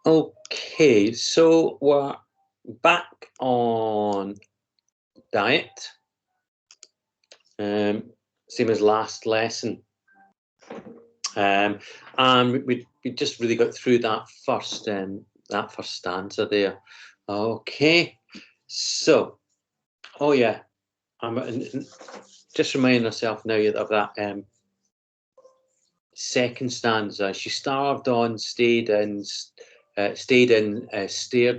Okay, so we're back on diet. Same as last lesson. And we just really got through that first stanza there. Okay, so oh yeah, I'm just reminding myself now of that second stanza. She starved on, stayed in, stared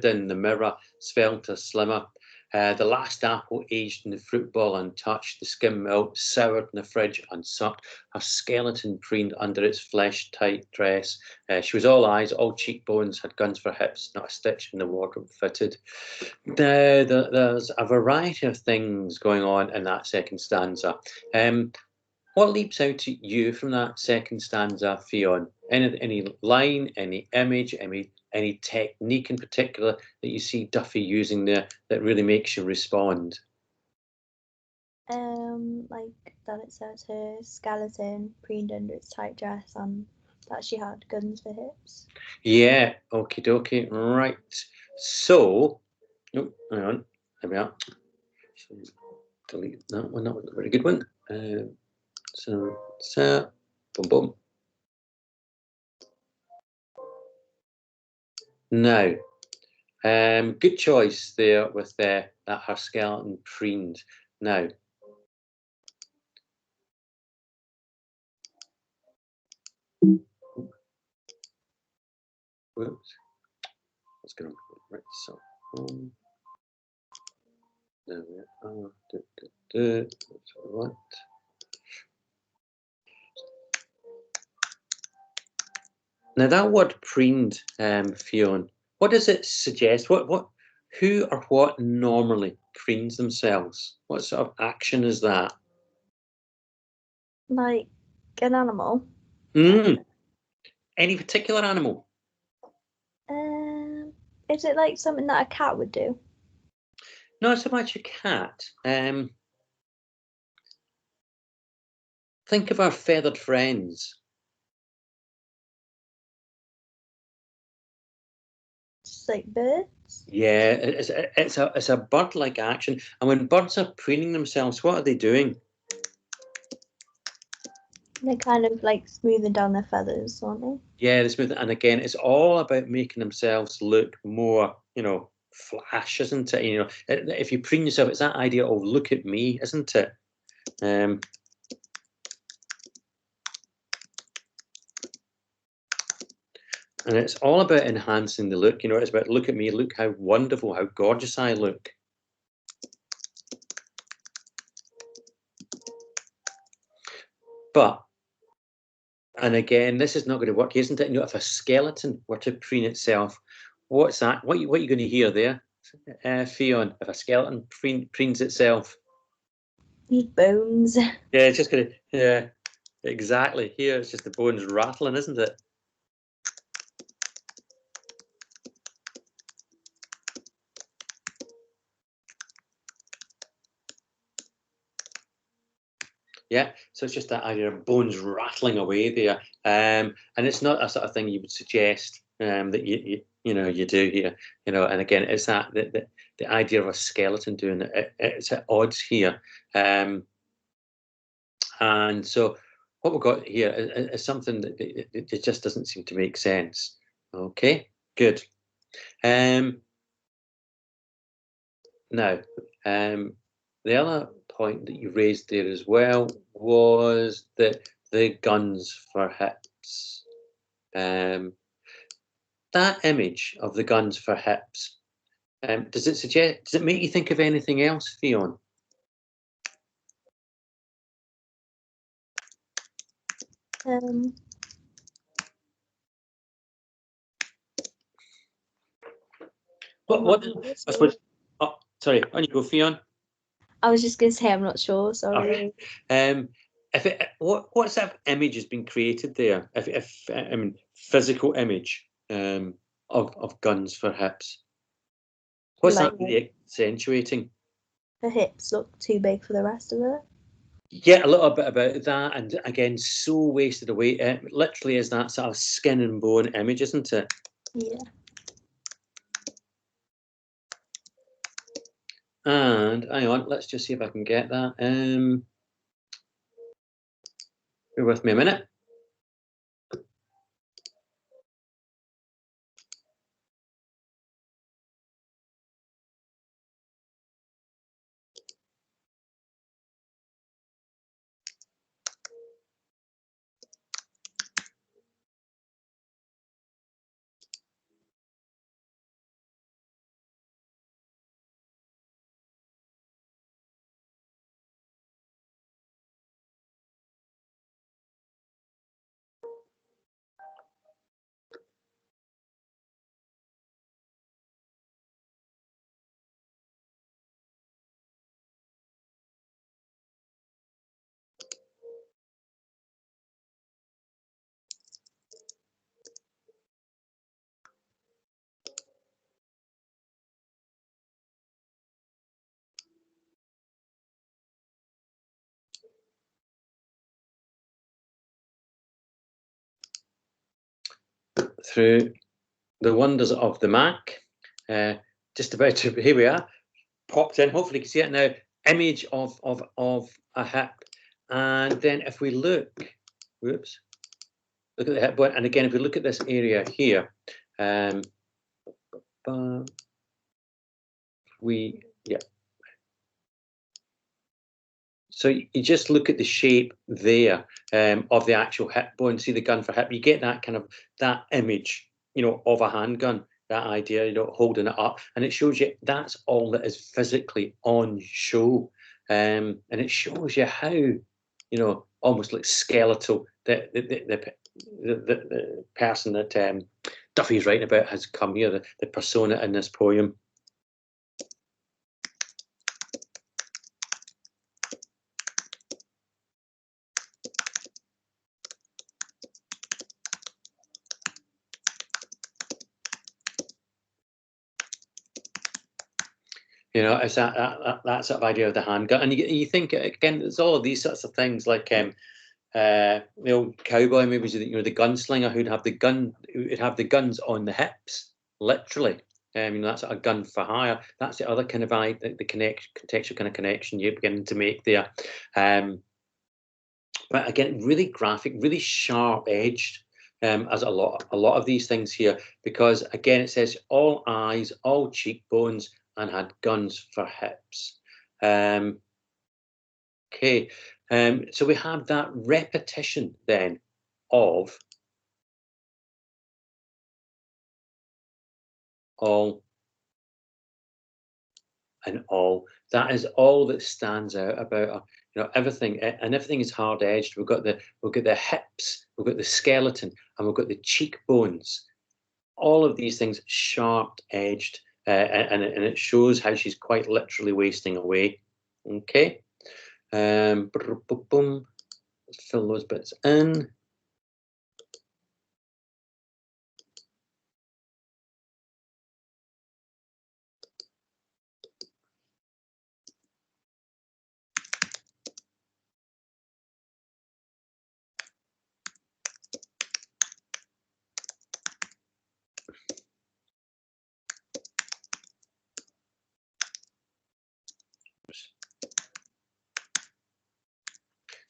in the mirror, svelte or slimmer. The last apple aged in the fruit bowl untouched, the skim milk soured in the fridge unsucked, her skeleton preened under its flesh-tight dress. She was all eyes, all cheekbones, had guns for hips, not a stitch in the wardrobe fitted. There's a variety of things going on in that second stanza. What leaps out to you from that second stanza, Fionn? Any line, any image, any technique in particular that you see Duffy using there that really makes you respond? Like that it says her skeleton preened under its tight dress and that she had guns for hips. Yeah, okie dokie, right. So, oh, hang on, there we are. So, delete that one, that was a very good one. So, boom, boom. Now, good choice there with that her skeleton preened. Now, whoops, what's going on? Right, so, there we are. That's what I want. Now that word preened, Fionn, what does it suggest? Who or what normally preens themselves? What sort of action is that? Like an animal. Any particular animal? Is it like something that a cat would do? Not so much a cat. Think of our feathered friends. Just like birds. Yeah, it's a bird-like action. And when birds are preening themselves, what are they doing? They're kind of like smoothing down their feathers, aren't they? Yeah, the smooth. And again, it's all about making themselves look more, flash, isn't it? If you preen yourself, it's that idea of look at me, isn't it? And it's all about enhancing the look. It's about look at me, look how wonderful, how gorgeous I look. But, and again, this is not going to work, isn't it? If a skeleton were to preen itself, what's that? What are you going to hear there, Fionn? If a skeleton preens itself, Bones. yeah, it's just going to, yeah, exactly. Here, it's just the bones rattling, isn't it? Yeah, so it's just that idea of bones rattling away there, and it's not a sort of thing you would suggest that you do here, And again, it's that the idea of a skeleton doing it. It's at odds here, and so what we've got here is something that it just doesn't seem to make sense. Okay, good. Now, the other point that you raised there as well was that the guns for hips. That image of the guns for hips, does it make you think of anything else, Fionn? What I suppose, oh, sorry, on you go, Fionn. I was just going to say I'm not sure, sorry. Okay. What sort of image has been created there? If I mean physical image of guns for hips. What's that really accentuating? The hips look too big for the rest of it. Yeah, a little bit about that, and again, so wasted away. It literally is that sort of skin and bone image, isn't it? Yeah. And hang on, let's just see if I can get that. Bear with me a minute. Through the wonders of the Mac. Just about to, here we are, popped in. Hopefully you can see it now. Image of a hip. And then if we look, whoops, look at the hip bone. And again, if we look at this area here, yeah. So you just look at the shape there of the actual hip bone, see the gun for hip, you get that kind of, that image, of a handgun, that idea, holding it up. And it shows you that's all that is physically on show. And it shows you how, almost like skeletal, the person that Duffy's writing about has come here, the persona in this poem. It's that sort of idea of the handgun, and you think again, there's all of these sorts of things like the old cowboy movies. The gunslinger who'd have the gun, who'd have the guns on the hips, literally. That's a gun for hire. That's the other kind of the contextual kind of connection you're beginning to make there. But again, really graphic, really sharp edged. As a lot of these things here, because again, it says all eyes, all cheekbones, and had guns for hips. Okay, so we have that repetition then of all and all. That is all that stands out about everything, and everything is hard edged. We've got the hips, we've got the skeleton, and we've got the cheekbones. All of these things sharp edged. And it shows how she's quite literally wasting away. Okay. Let's fill those bits in.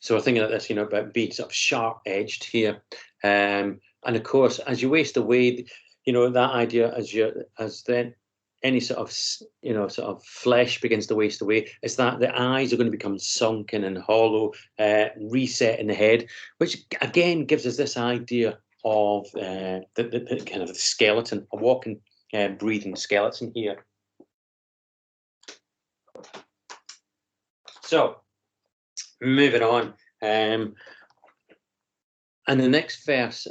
So we're thinking of this, about being sort of sharp edged here. And of course, as you waste away, that idea as then any sort of flesh begins to waste away, is that the eyes are going to become sunken and hollow, reset in the head, which again gives us this idea of the kind of the skeleton, a walking, breathing skeleton here. So moving on, and the next verse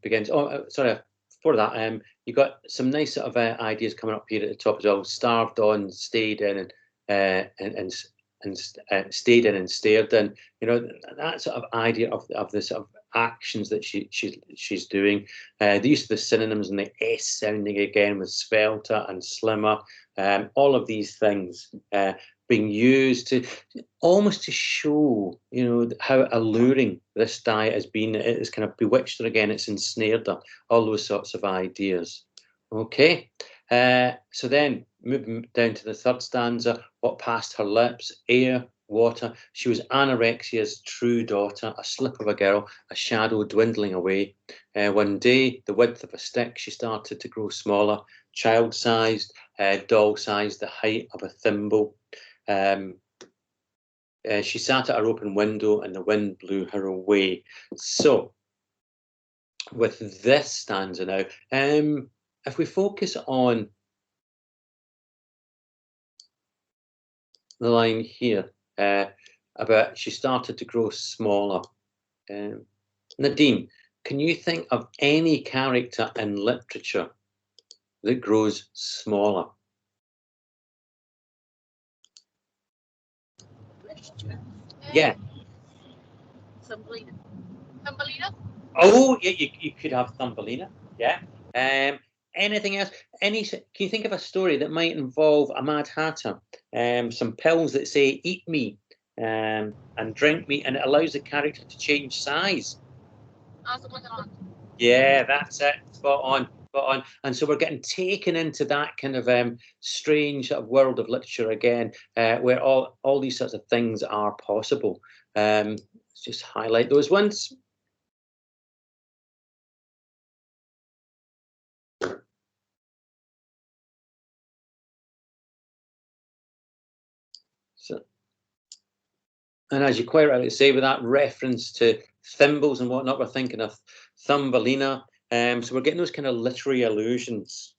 begins. Oh, sorry. Before that, you got some nice sort of ideas coming up here at the top as well. Starved on, stayed in, and stayed in and stared in. That sort of idea of the sort of actions that she's doing. The use of the synonyms and the S sounding again with swelter and slimmer. All of these things being used to almost to show, how alluring this diet has been. It has kind of bewitched her again. It's ensnared her. All those sorts of ideas. Okay. So then moving down to the third stanza. what passed her lips, air, water. She was anorexia's true daughter, a slip of a girl, a shadow dwindling away. One day, the width of a stick, she started to grow smaller, child-sized, doll-sized, the height of a thimble. She sat at her open window and the wind blew her away. So, with this stanza now, if we focus on the line here about she started to grow smaller. Nadine, can you think of any character in literature that grows smaller? Literature. Yeah. Thumbelina. Thumbelina? Oh, yeah, you could have Thumbelina. Yeah. Anything else? Can you think of a story that might involve a Mad Hatter? Some pills that say "eat me" and "drink me," and it allows the character to change size. Yeah, that's it. Spot on. Spot on. And so we're getting taken into that kind of strange sort of world of literature again, where all these sorts of things are possible. Let's just highlight those ones. So, and as you quite rightly say, with that reference to thimbles and whatnot, we're thinking of Thumbelina. So we're getting those kind of literary allusions.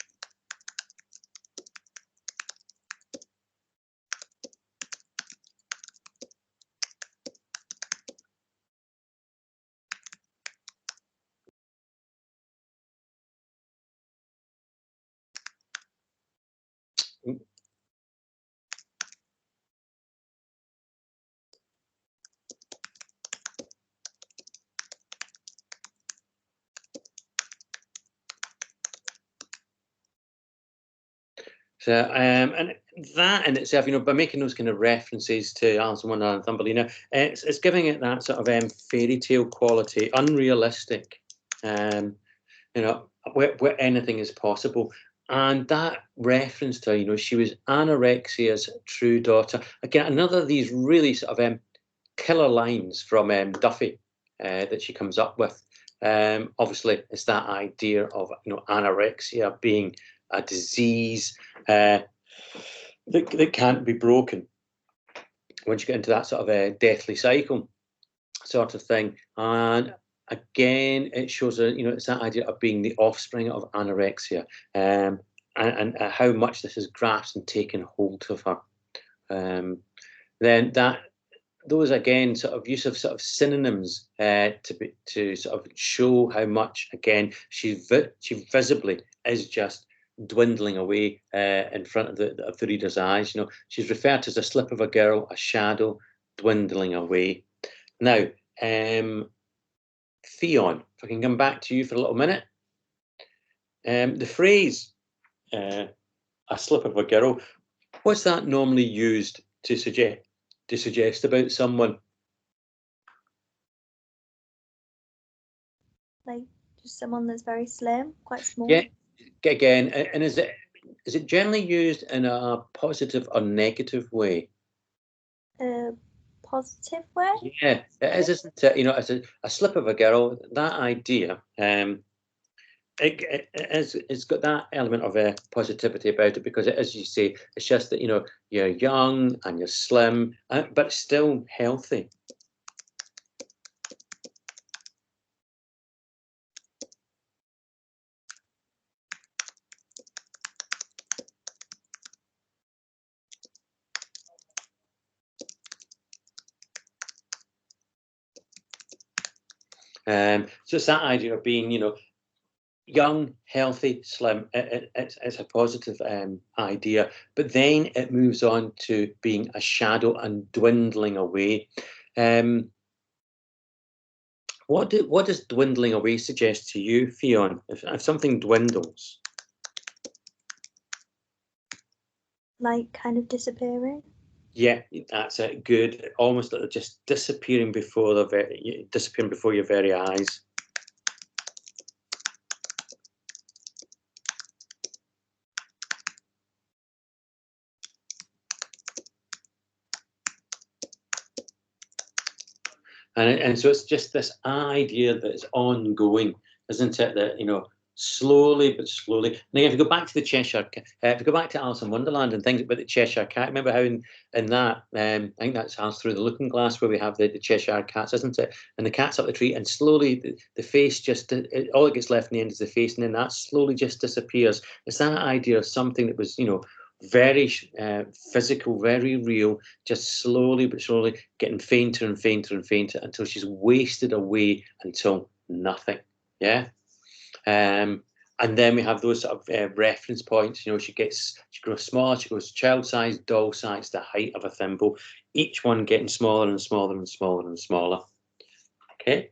So, and that in itself, by making those kind of references to Alice in Wonderland and Thumbelina, it's giving it that sort of fairy tale quality, unrealistic, where anything is possible. And that reference to her, she was anorexia's true daughter. Again, another of these really sort of killer lines from Duffy that she comes up with. Obviously, it's that idea of anorexia being a disease that can't be broken once you get into that sort of a deathly cycle sort of thing. And again, it shows it's that idea of being the offspring of anorexia, and how much this has grasped and taken hold of her. Then those again sort of use of sort of synonyms to sort of show how much again she visibly is just dwindling away in front of the reader's eyes. She's referred to as a slip of a girl, a shadow dwindling away. Now, Theon, if I can come back to you for a little minute, the phrase "a slip of a girl," what's that normally used to suggest about someone? Like just someone that's very slim, quite small. Yeah, again, and is it generally used in a positive or negative way? Positive way? Yeah, it is, isn't it? As a slip of a girl, that idea, it's got that element of positivity about it, because as you say, it's just that you're young and you're slim, but still healthy. So it's that idea of being, young, healthy, slim. It's a positive idea, but then it moves on to being a shadow and dwindling away. What does dwindling away suggest to you, Fionn? If something dwindles, like kind of disappearing. Yeah, that's it. Good. Almost like just disappearing before your very eyes. And so it's just this idea that it's ongoing, isn't it? That, you know, slowly but slowly. Now, if you go back to the Cheshire, if you go back to Alice in Wonderland and things about the Cheshire Cat, remember how in that, I think that's Alice Through the Looking Glass, where we have the Cheshire Cats, isn't it? And the cat's up the tree, and slowly the face just, all that gets left in the end is the face, and then that slowly just disappears. It's that idea of something that was, you know, very physical, very real, just slowly but slowly getting fainter and fainter and fainter until she's wasted away until nothing. Yeah. And then we have those sort of reference points. You know, she grows smaller, she goes child size, doll size, the height of a thimble, each one getting smaller and smaller and smaller and smaller. Okay.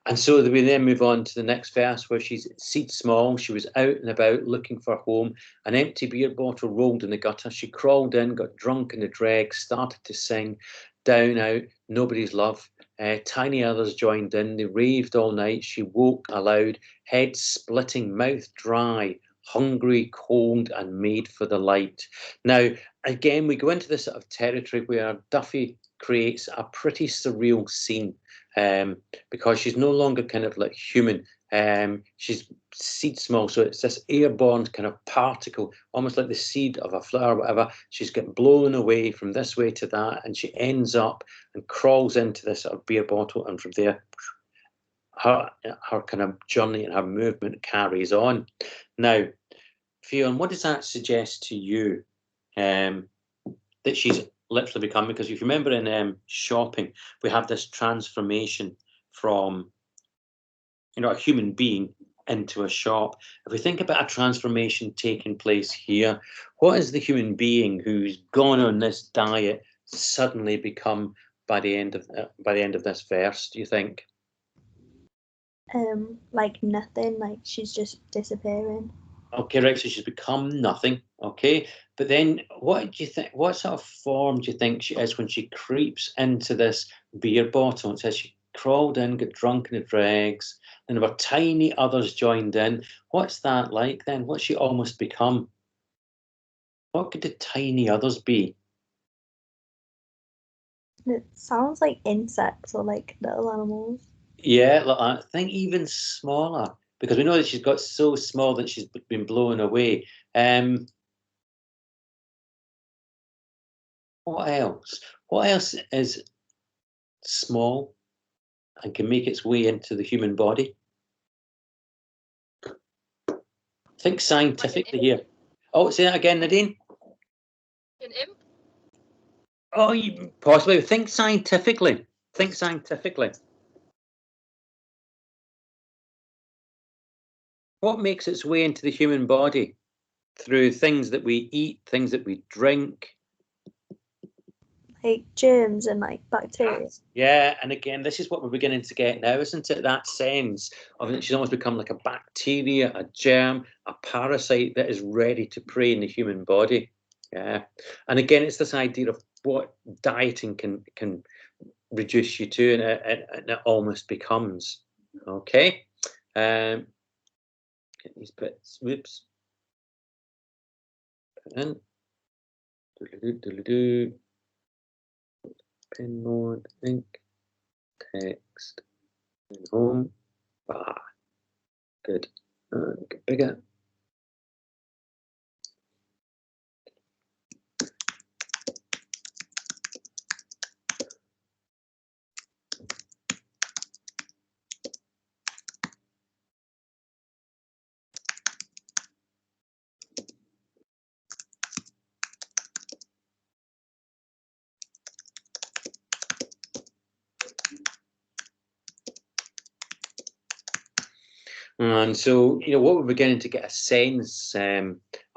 And so we then move on to the next verse where she's seed small. She was out and about looking for home. An empty beer bottle rolled in the gutter. She crawled in, got drunk in the dregs, started to sing. Down, out, nobody's love. Tiny others joined in. They raved all night. She woke aloud, head splitting, mouth dry, hungry, cold, and made for the light. Now, again, we go into this sort of territory where Duffy creates a pretty surreal scene. Because she's no longer kind of like human. She's seed small, so it's this airborne kind of particle, almost like the seed of a flower, whatever. She's getting blown away from this way to that, and she ends up and crawls into this sort of beer bottle, and from there, her kind of journey and her movement carries on. Now, Fionn, what does that suggest to you that she's literally become? Because if you remember in shopping, we have this transformation from, you know, a human being into a shop. If we think about a transformation taking place here, what is the human being who's gone on this diet suddenly become by the end of this verse, do you think? Like nothing, like she's just disappearing. Okay, right, so she's become nothing, okay? But then what do you think, what sort of form do you think she is when she creeps into this beer bottle? It says she crawled in, got drunk in the dregs, and there were tiny others joined in. What's that like then? What's she almost become? What could the tiny others be? It sounds like insects or like little animals. Yeah, like, I think even smaller, because we know that she's got so small that she's been blown away. What else? What else is small and can make its way into the human body? Think scientifically here. Oh, say that again, Nadine. An imp? Oh, you possibly think scientifically. Think scientifically. What makes its way into the human body? Through things that we eat, things that we drink. Like germs and like bacteria. Yeah, and again, this is what we're beginning to get now, isn't it? That sense of it, she's almost become like a bacteria, a germ, a parasite that is ready to prey in the human body. Yeah, and again, it's this idea of what dieting can reduce you to, and it almost becomes. Okay, get these bits. Whoops. Put in. Doodle-doo. Pin mode, ink, text, and home. Ah, good. Get bigger. And so, you know, what we're beginning to get a sense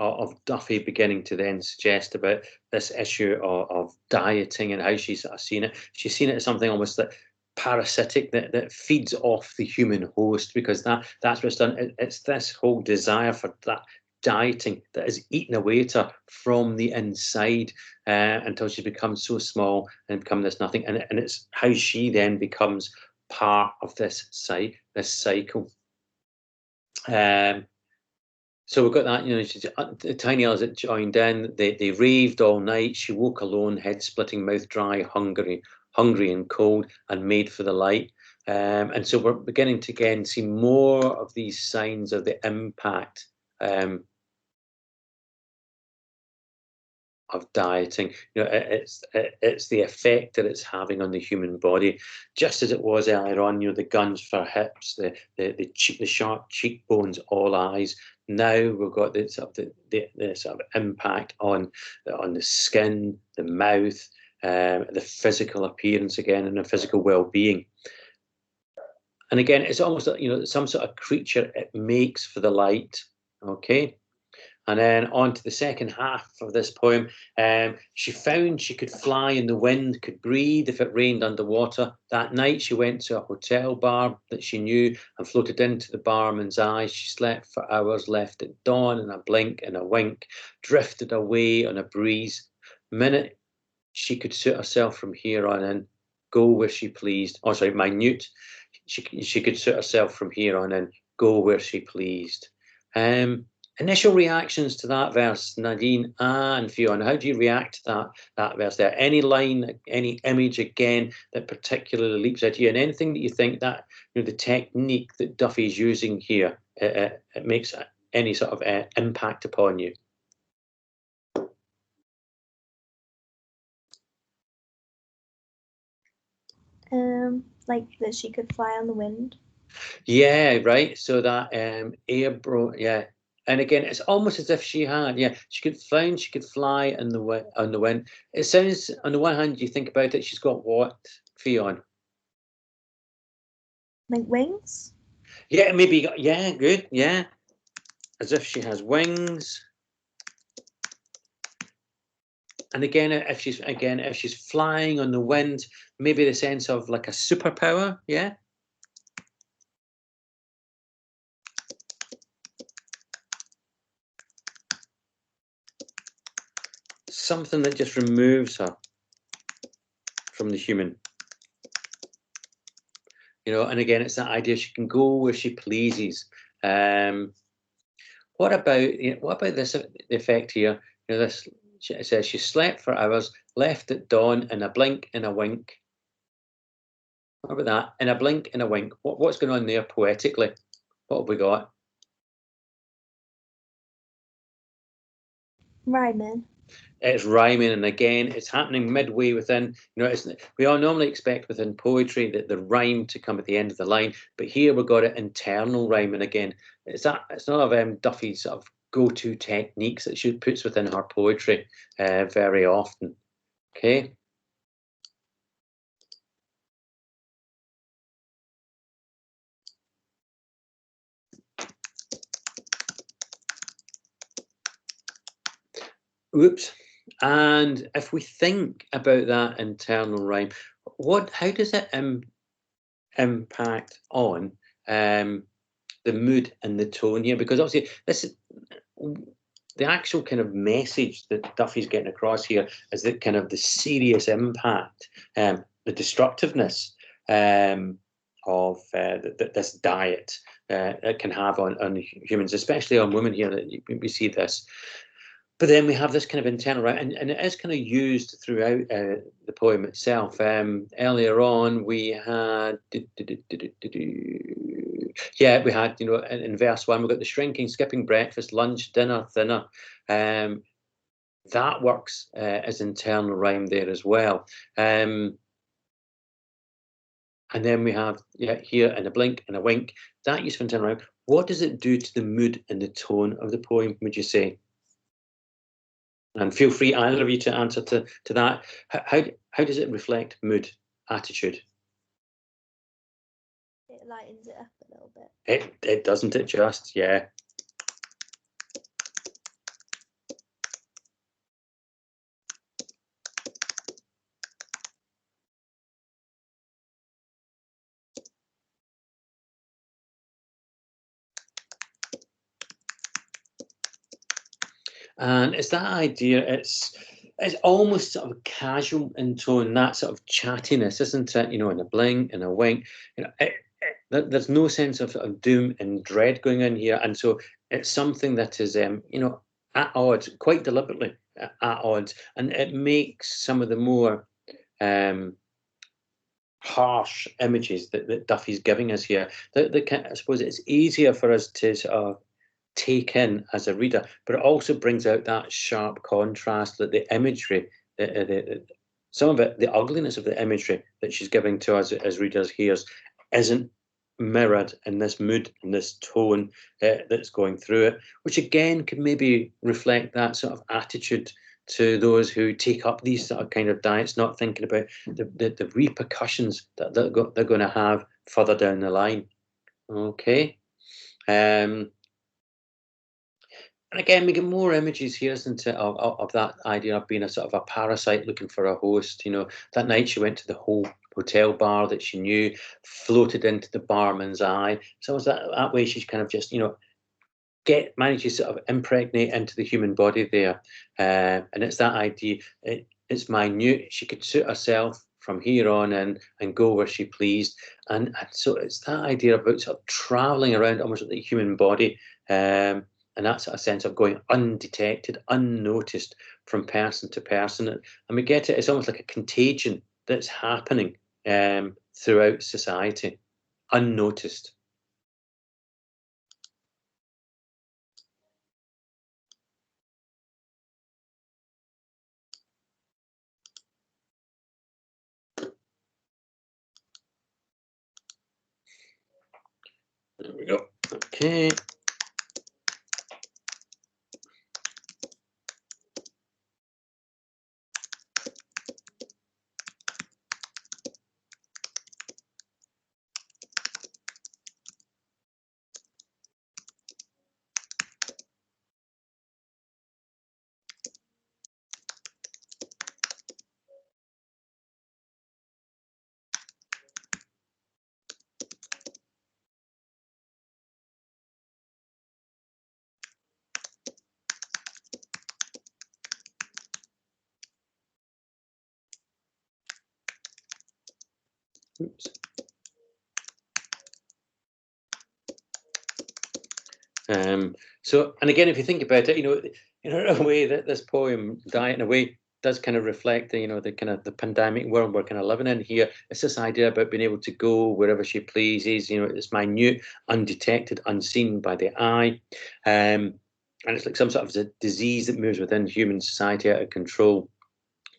of Duffy beginning to then suggest about this issue of dieting and how she's seen it. She's seen it as something almost that parasitic that feeds off the human host, because that's what's done. It's this whole desire for that dieting that has eaten away at her from the inside until she becomes so small and become this nothing. And it's how she then becomes part of this cycle. So we've got that, you know, she's the tiny others that joined in, they raved all night. She woke alone, head splitting, mouth dry, hungry, hungry and cold and made for the light. And so we're beginning to again see more of these signs of the impact of dieting. It's the effect that it's having on the human body, just as it was earlier on. The guns for hips, the sharp cheekbones, all eyes. Now we've got the sort of impact on the skin, the mouth, the physical appearance again, and the physical well-being. And again, it's almost like, some sort of creature it makes for the light. Okay. And then on to the second half of this poem. She found she could fly in the wind, could breathe if it rained underwater. That night she went to a hotel bar that she knew and floated into the barman's eyes. She slept for hours, left at dawn in a blink and a wink, drifted away on a breeze. Minute she could suit herself from here on in, go where she pleased. Oh, sorry, minute. She could suit herself from here on in, go where she pleased. Initial reactions to that verse, Nadine and Fiona. How do you react to that verse there? Any line, any image again that particularly leaps at you, and anything that you think that the technique that Duffy's using here, it makes any sort of impact upon you? Like that she could fly on the wind. Yeah, right. So that yeah. And again, it's almost as if she could fly on the wind. It sounds, on the one hand, you think about it, she's got what, Fionn? Like wings? Yeah, maybe, yeah, good, yeah. As if she has wings. And again, if she's flying on the wind, maybe the sense of like a superpower, yeah? Something that just removes her from the human. And again, it's that idea she can go where she pleases. What about this effect here? This, it says she slept for hours, left at dawn in a blink and a wink. What about that? In a blink and a wink. What's going on there poetically? What have we got? Rhyming. It's rhyming, and again, it's happening midway within. We all normally expect within poetry that the rhyme to come at the end of the line, but here we've got it internal rhyming again. It's not of Duffy's sort of go-to techniques that she puts within her poetry very often. Okay. Oops. And if we think about that internal rhyme, how does it impact on the mood and the tone here? Because obviously the actual kind of message that Duffy's getting across here is that kind of the serious impact, the destructiveness of this diet it can have on humans, especially on women here. That we see this. But then we have this kind of internal, right, and it is kind of used throughout the poem itself. Earlier on, we had, we had, in verse 1, we've got the shrinking, skipping breakfast, lunch, dinner, thinner. That works as internal rhyme there as well. And then we have, here, in a blink and a wink, that use of internal rhyme. What does it do to the mood and the tone of the poem, would you say? And feel free, either of you, to answer to that. How does it reflect mood, attitude? It lightens it up a little bit. It doesn't it just, yeah. And it's that idea, it's almost sort of casual in tone, that sort of chattiness, isn't it? In a blink and a wink. There's no sense of doom and dread going in here. And so it's something that is, at odds, quite deliberately at odds. And it makes some of the more harsh images that Duffy's giving us here. I suppose it's easier for us to sort of take in as a reader, but it also brings out that sharp contrast, that the imagery, some of it, the ugliness of the imagery that she's giving to us as readers here isn't mirrored in this mood and this tone that's going through it, which again could maybe reflect that sort of attitude to those who take up these sort of kind of diets, not thinking about the repercussions that they're going to have further down the line. Okay. And again, we get more images here, isn't it, of that idea of being a sort of a parasite looking for a host. You know, that night she went to the whole hotel bar that she knew, floated into the barman's eye. So was that way she's kind of just, you know, manages to sort of impregnate into the human body there. And it's that idea, it's minute. She could suit herself from here on and go where she pleased. And so it's that idea about sort of traveling around almost like the human body. And that's a sense of going undetected, unnoticed from person to person. And we get it, it's almost like a contagion that's happening throughout society, unnoticed. There we go. Okay. Oops. So, and again, if you think about it, you know, in a way that this poem, Diet, in a way, does kind of reflect the, you know, the kind of the pandemic world we're kind of living in here. It's this idea about being able to go wherever she pleases. You know, it's minute, undetected, unseen by the eye, and it's like some sort of disease that moves within human society out of control.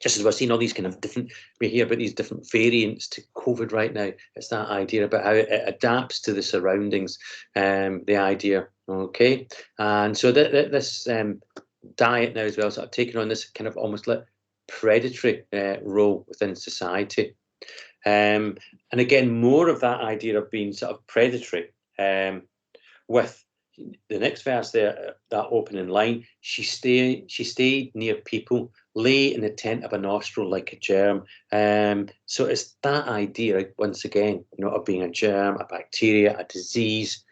Just as we're seeing all these kind of different, we hear about these different variants to COVID right now. It's that idea about how it adapts to the surroundings, the idea, okay? And so this diet now as well, sort of taking on this kind of almost like predatory role within society. And again, more of that idea of being sort of predatory with the next verse there, that opening line, she stayed near people, lay in the tent of a nostril like a germ. So it's that idea, once again, you know, of being a germ, a bacteria, a disease,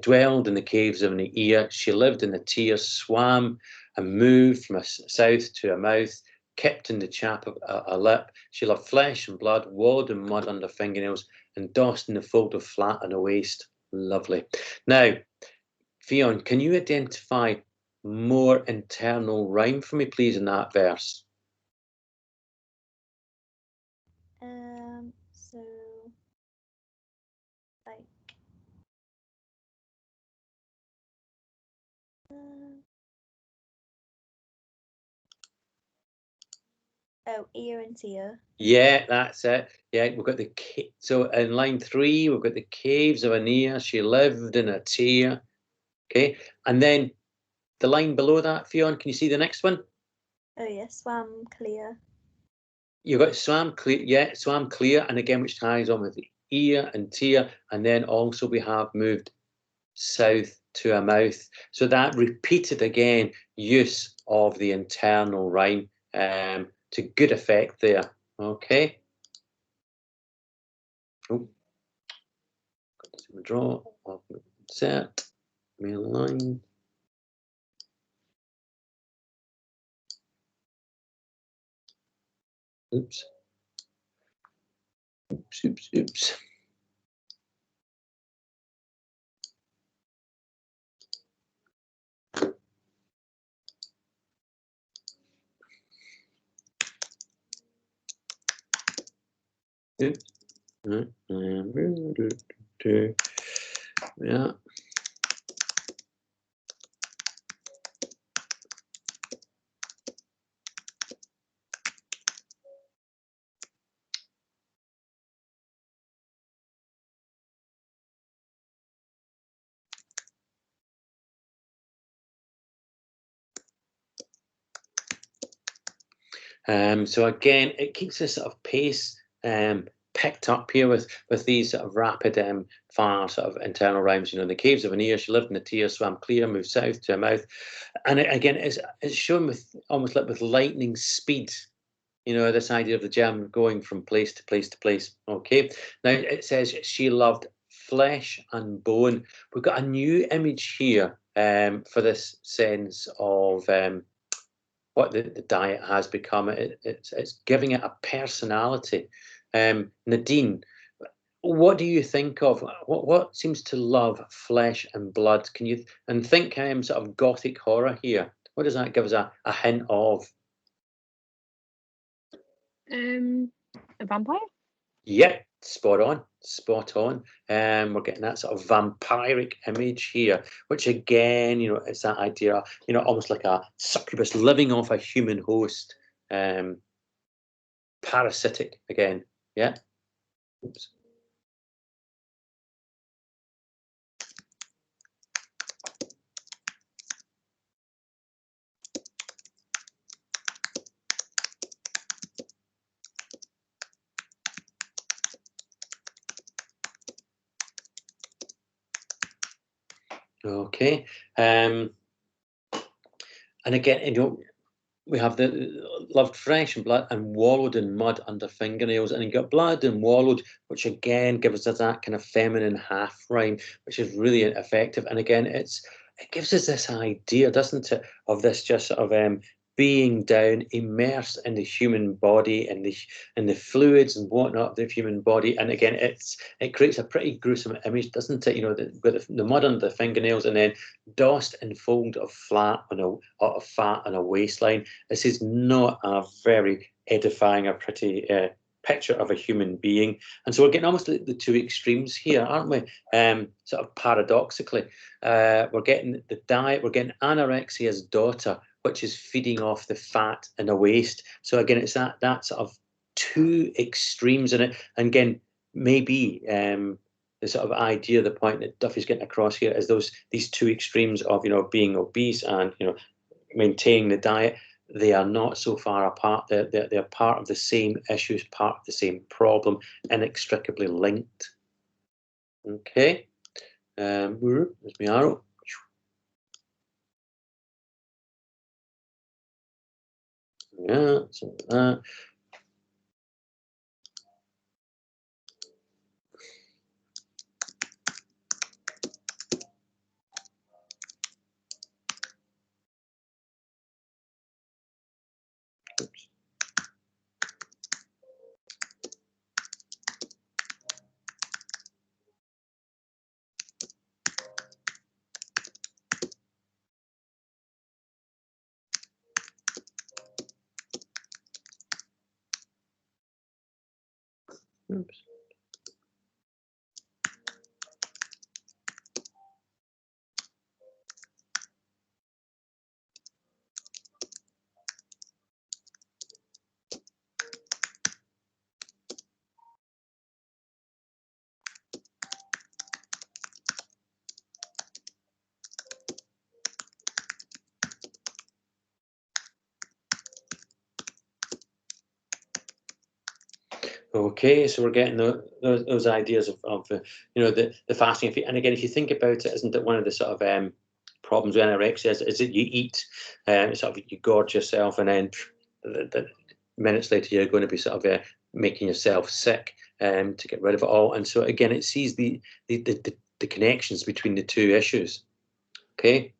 dwelled in the caves of an ear. She lived in the tears, swam and moved from a south to a mouth, kept in the chap of a lip. She loved flesh and blood, wallowed in mud under fingernails, and dossed in the fold of flat on a waist. Lovely. Now, Fionn, can you identify more internal rhyme for me, please, in that verse? So like ear and tear. Yeah, that's it. Yeah, we've got the so in line 3, we've got the caves of an ear. She lived in a tear. Okay, and then the line below that, Fionn, can you see the next one? Oh yeah, swam clear. You've got swam clear, yeah, swam clear, and again, which ties on with the ear and tear, and then also we have moved south to a mouth. So that repeated again use of the internal rhyme to good effect there. Okay. Oh, draw, set, main line. Oops. Oops, oops, oops. Oops. Yeah. So again, it keeps this sort of pace picked up here with these sort of rapid fire sort of internal rhymes. You know, the caves of an ear, she lived in a tear, swam clear, moved south to a mouth, and again, it's shown with almost like with lightning speed. You know, this idea of the gem going from place to place to place. Okay, now it says she loved flesh and bone. We've got a new image here for this sense of what the diet has become. It's giving it a personality. Nadine, what do you think of what seems to love flesh and blood? Can you and think sort of gothic horror here? What does that give us a hint of? A vampire? Yeah, spot on, spot on. We're getting that sort of vampiric image here, which again, you know, it's that idea, you know, almost like a succubus living off a human host, parasitic again. Yeah. Oops. Okay. And again, you know, we have the loved flesh and blood and wallowed in mud under fingernails, and you got blood and wallowed, which again gives us that kind of feminine half rhyme, which is really effective. And again, it gives us this idea, doesn't it, of this just sort of being down, immersed in the human body and the fluids and whatnot of the human body. And again, it creates a pretty gruesome image, doesn't it? You know, with the mud under the fingernails, and then dossed and fold of fat on a waistline. This is not a very edifying or pretty picture of a human being. And so we're getting almost the two extremes here, aren't we? Sort of paradoxically, we're getting the diet, we're getting anorexia's daughter, which is feeding off the fat in the waist. So again, it's that sort of two extremes in it. And again, maybe the sort of idea, the point that Duffy's getting across here is these two extremes of, you know, being obese and, you know, maintaining the diet. They are not so far apart. They're part of the same issues, part of the same problem, inextricably linked. Okay. There's my arrow. Yeah, so that. Oops. Oops. Okay, so we're getting those ideas of you know, the fasting. And again, if you think about it, isn't it one of the sort of problems with anorexia is that you eat, sort of you gorge yourself, and then the minutes later you're going to be sort of making yourself sick to get rid of it all. And so again, it sees the connections between the two issues. Okay.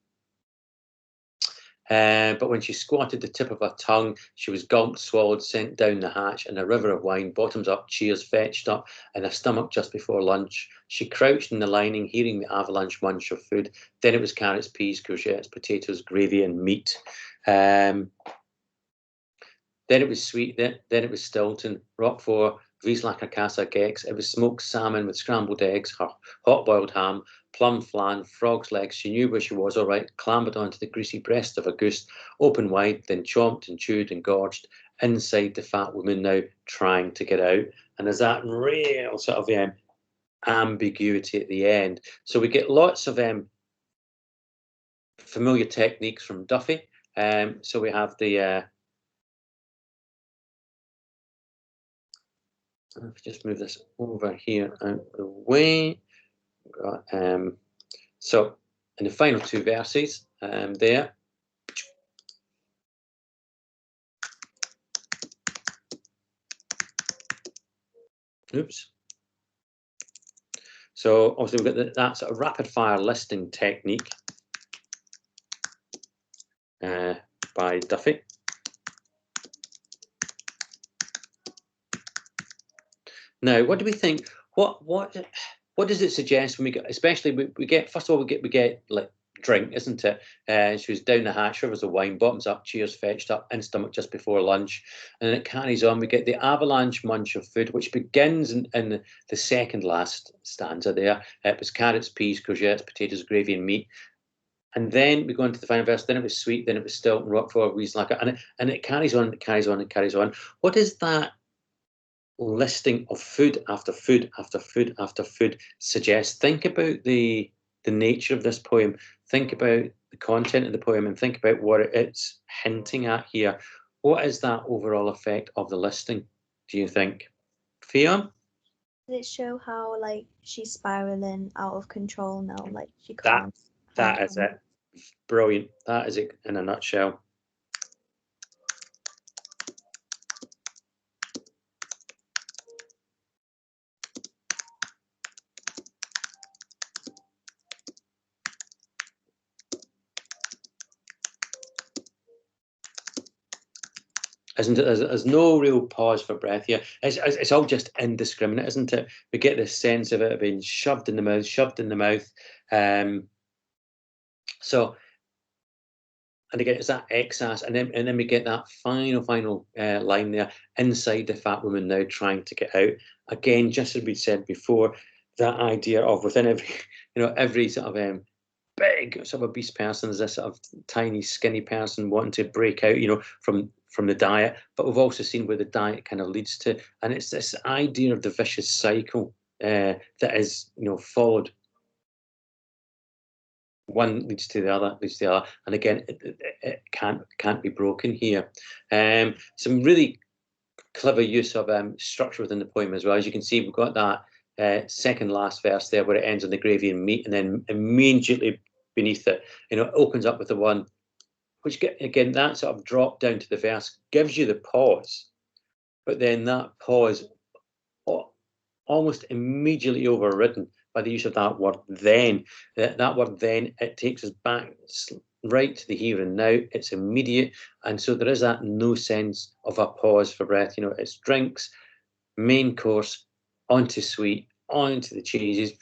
But when she squatted the tip of her tongue, she was gulped, swallowed, sent down the hatch, and a river of wine, bottoms up, cheers fetched up, and her stomach just before lunch. She crouched in the lining, hearing the avalanche munch of food. Then it was carrots, peas, courgettes, potatoes, gravy, and meat. Then it was sweet. Then it was Stilton. Roquefort, Vieslacker casa gex. It was smoked salmon with scrambled eggs, hot boiled ham, plum flan, frog's legs. She knew where she was all right, clambered onto the greasy breast of a goose, open wide, then chomped and chewed and gorged inside the fat woman now trying to get out. And there's that real sort of ambiguity at the end. So we get lots of familiar techniques from Duffy. So we have the just move this over here out of the way. So in the final two verses there, oops. So obviously we've got that sort of rapid fire listing technique by Duffy. Now, what do we think? What does it suggest when we get? Especially we get, first of all, we get like drink, isn't it? She was down the hatch, rivers of wine, bottoms up, cheers fetched up, in stomach just before lunch, and then it carries on. We get the avalanche munch of food, which begins in the second last stanza there. It was carrots, peas, courgettes, potatoes, gravy, and meat. And then we go into the final verse. Then it was sweet. Then it was Stilton, Roquefort, Wieslacker, and it carries on. It carries on. It carries on. What is that listing of food after food after food after food suggests? Think about the nature of this poem. Think about the content of the poem, and think about what it's hinting at here. What is that overall effect of the listing, do you think? Fionn? Does it show how like she's spiraling out of control now? Like she That can't. that is it. Brilliant. That is it in a nutshell. Isn't it? There's no real pause for breath here. It's all just indiscriminate, isn't it? We get this sense of it being shoved in the mouth, shoved in the mouth. So, and again, it's that excess, and then we get that final line there, inside the fat woman now trying to get out. Again, just as we said before, that idea of within every, every sort of big sort of obese person is this sort of tiny, skinny person wanting to break out, from the diet. But we've also seen where the diet kind of leads to, and it's this idea of the vicious cycle that is, followed. One leads to the other, and again, it can't be broken here. Some really clever use of structure within the poem as well. As you can see, we've got that second last verse there where it ends on the gravy and meat, and then immediately beneath it, it opens up with the one, which again, that sort of drop down to the verse gives you the pause, but then that pause almost immediately overridden by the use of that word then. That word then, it takes us back right to the here and now. It's immediate, and so there is that no sense of a pause for breath. It's drinks, main course, onto sweet, onto the cheeses,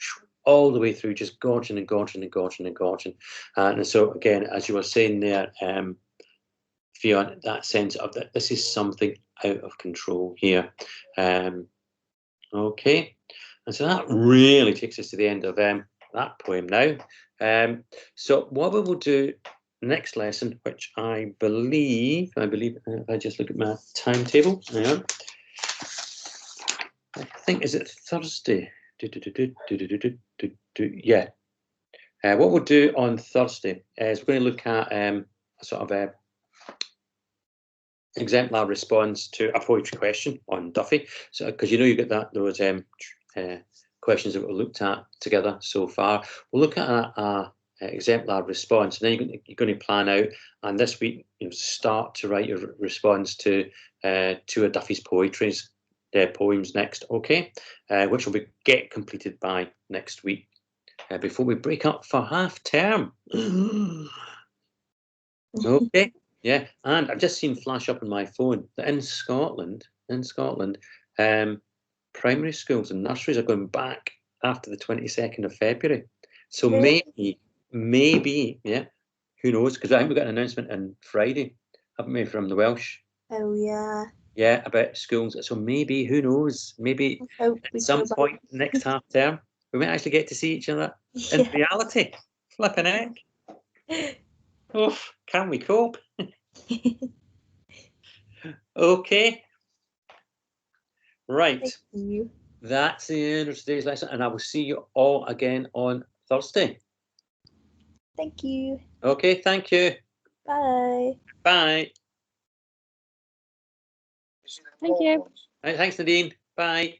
all the way through, just gorging and gorging and gorging and gorging. And so again, as you were saying there, Fionn, that sense of that this is something out of control here. Okay, and so that really takes us to the end of that poem now. So what we will do next lesson, which I believe, if I just look at my timetable, I think, is it Thursday? Yeah. What we'll do on Thursday is we're going to look at a sort of a exemplar response to a poetry question on Duffy. So, because you get those questions that we've looked at together so far, we'll look at a exemplar response, and then you're going to plan out, and this week start to write your response to two of Duffy's poems next, okay, which will get completed by next week before we break up for half term. Okay. Yeah, and I've just seen flash up on my phone that in Scotland, primary schools and nurseries are going back after the 22nd of February. So Really? maybe, yeah, who knows? Because I think we got an announcement on Friday, haven't we, from the Welsh? Oh yeah. Yeah, about schools. So maybe, who knows? Maybe I hope we at some go back. point next half term, we might actually get to see each other in Yeah. reality. Flipping heck. Oof, can we cope? Okay. Right. Thank you. That's the end of today's lesson, and I will see you all again on Thursday. Thank you. Okay, thank you. Bye. Bye. Thank you. Right, thanks, Nadine. Bye.